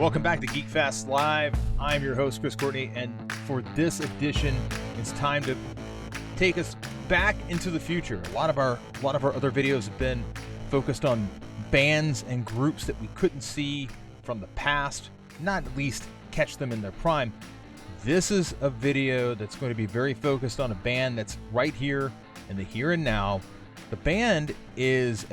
Welcome back to GeekFestLive. I'm your host, Chris Courtney, and for this edition, it's time to take us back into the future. A lot of our other videos have been focused on bands and groups that we couldn't see from the past, not at least catch them in their prime. This is a video that's going to be very focused on a band that's right here in the here and now. The band is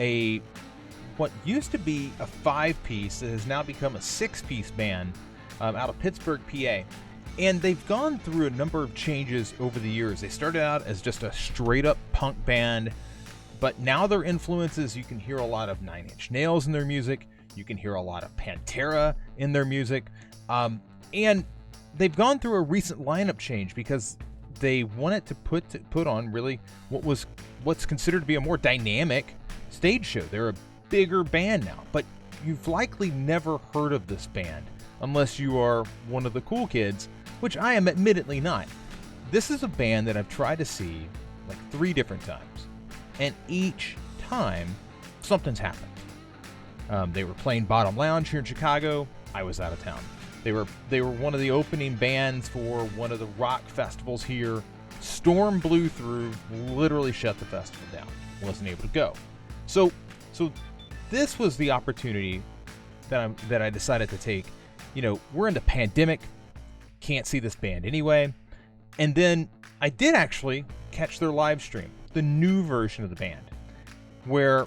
what used to be a 5-piece that has now become a 6-piece band out of Pittsburgh, PA. And they've gone through a number of changes over the years. They started out as just a straight-up punk band, but now their influences, you can hear a lot of Nine Inch Nails in their music. You can hear a lot of Pantera in their music. And they've gone through a recent lineup change because they wanted to put on really what's considered to be a more dynamic stage show. They're a bigger band now, but you've likely never heard of this band unless you are one of the cool kids, which I am admittedly not. This is a band that I've tried to see like 3 different times, and each time something's happened. They were playing Bottom Lounge here in Chicago. I was out of town. They were one of the opening bands for one of the rock festivals here. Storm blew through, literally shut the festival down. Wasn't able to go. So this was the opportunity that I decided to take. You know, we're in the pandemic, can't see this band anyway. And then I did actually catch their live stream, the new version of the band, where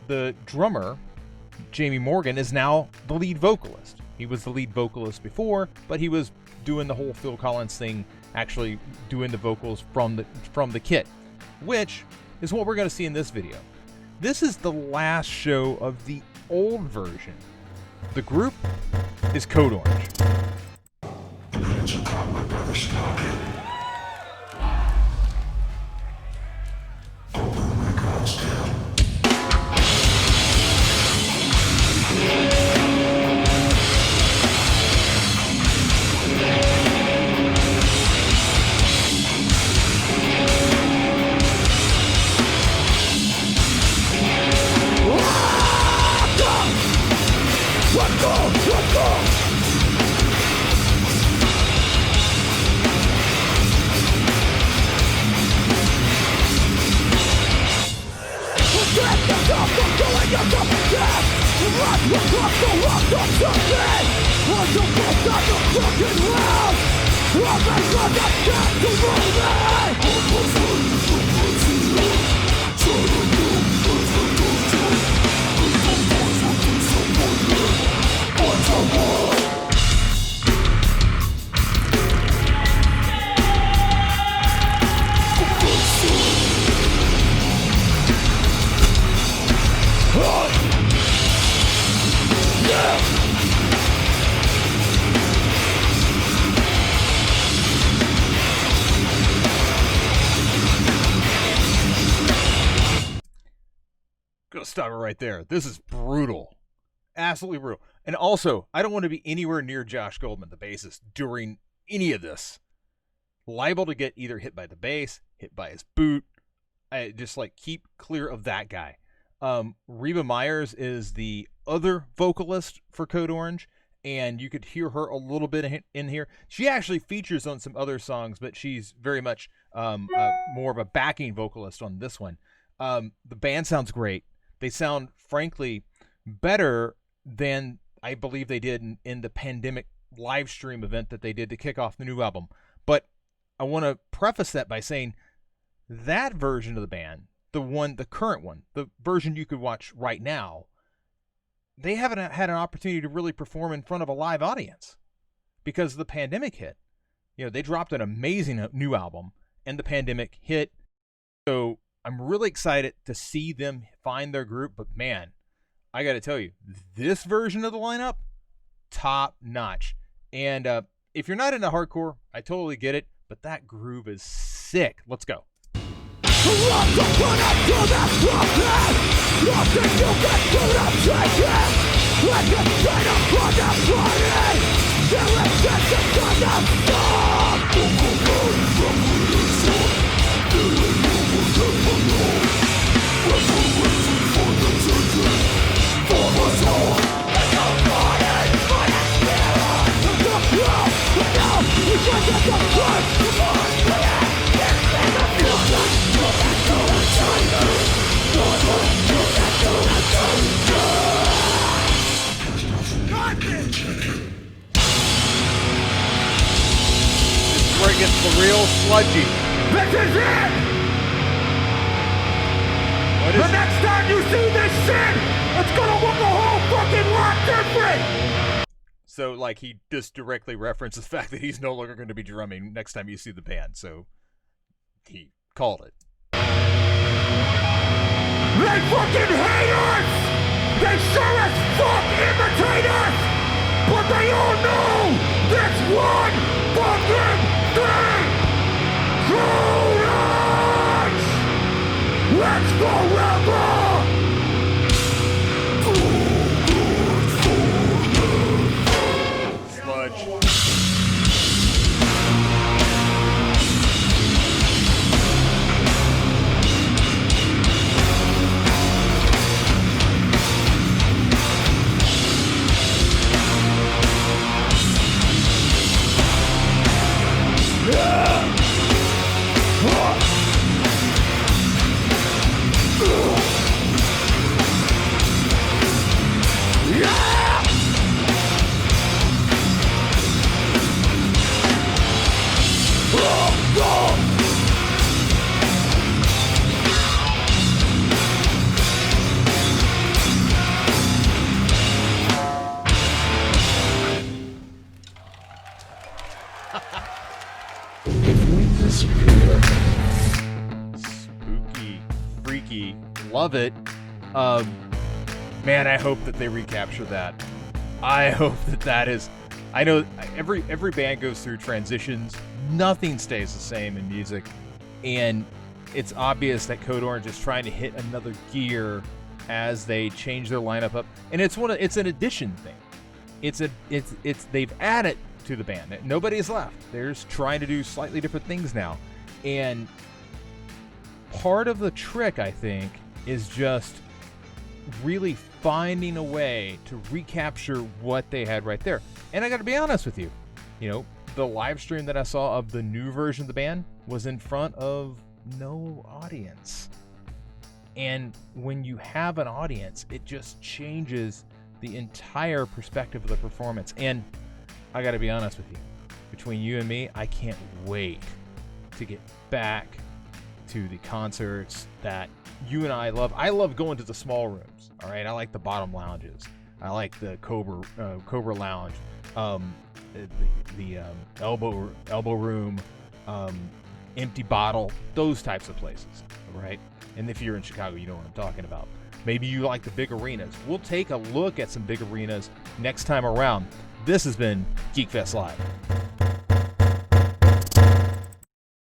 the drummer, Jamie Morgan, is now the lead vocalist. He was the lead vocalist before, but he was doing the whole Phil Collins thing, actually doing the vocals from the kit, which is what we're going to see in this video. This is the last show of the old version. The group is Code Orange. Stop it right there. This is brutal. Absolutely brutal. And also, I don't want to be anywhere near Josh Goldman, the bassist, during any of this. Liable to get either hit by the bass, hit by his boot. I just keep clear of that guy. Reba Myers is the other vocalist for Code Orange, and you could hear her a little bit in here. She actually features on some other songs, but she's very much more of a backing vocalist on this one. The band sounds great. They sound, frankly, better than I believe they did in the pandemic live stream event that they did to kick off the new album. But I want to preface that by saying that version of the band, the current one, the version you could watch right now, they haven't had an opportunity to really perform in front of a live audience because the pandemic hit. You know, they dropped an amazing new album and the pandemic hit. So I'm really excited to see them find their group, but man, I got to tell you, this version of the lineup, top notch. And if you're not into hardcore, I totally get it, but that groove is sick. Let's go. For us all, let's go for it, for the spirit. little sludgy. This is it! What is The next time you see this shit, it's gonna look a whole fucking lot different! So, like, he just directly referenced the fact that he's no longer going to be drumming next time you see the band, so he called it. They fucking hate us! They sure as fuck imitate us! But they all know this one fucking thing! Courage! Let's forever! Sludge. Spooky, freaky, love it. Man, I hope that they recapture that. I hope that is. I know every band goes through transitions. Nothing stays the same in music, and it's obvious that Code Orange is trying to hit another gear as they change their lineup up. And it's an addition thing. They've added to the band. Nobody's left. They're just trying to do slightly different things now. And part of the trick, I think, is just really finding a way to recapture what they had right there. And I got to be honest with you, the live stream that I saw of the new version of the band was in front of no audience. And when you have an audience, it just changes the entire perspective of the performance. And I got to be honest with you, between you and me, I can't wait to get back to the concerts that you and I love. I love going to the small rooms. All right, I like the bottom lounges. I like the Cobra Lounge, the elbow room, Empty Bottle, those types of places. All right, and if you're in Chicago, you know what I'm talking about. Maybe you like the big arenas. We'll take a look at some big arenas next time around. This has been GeekFest Live.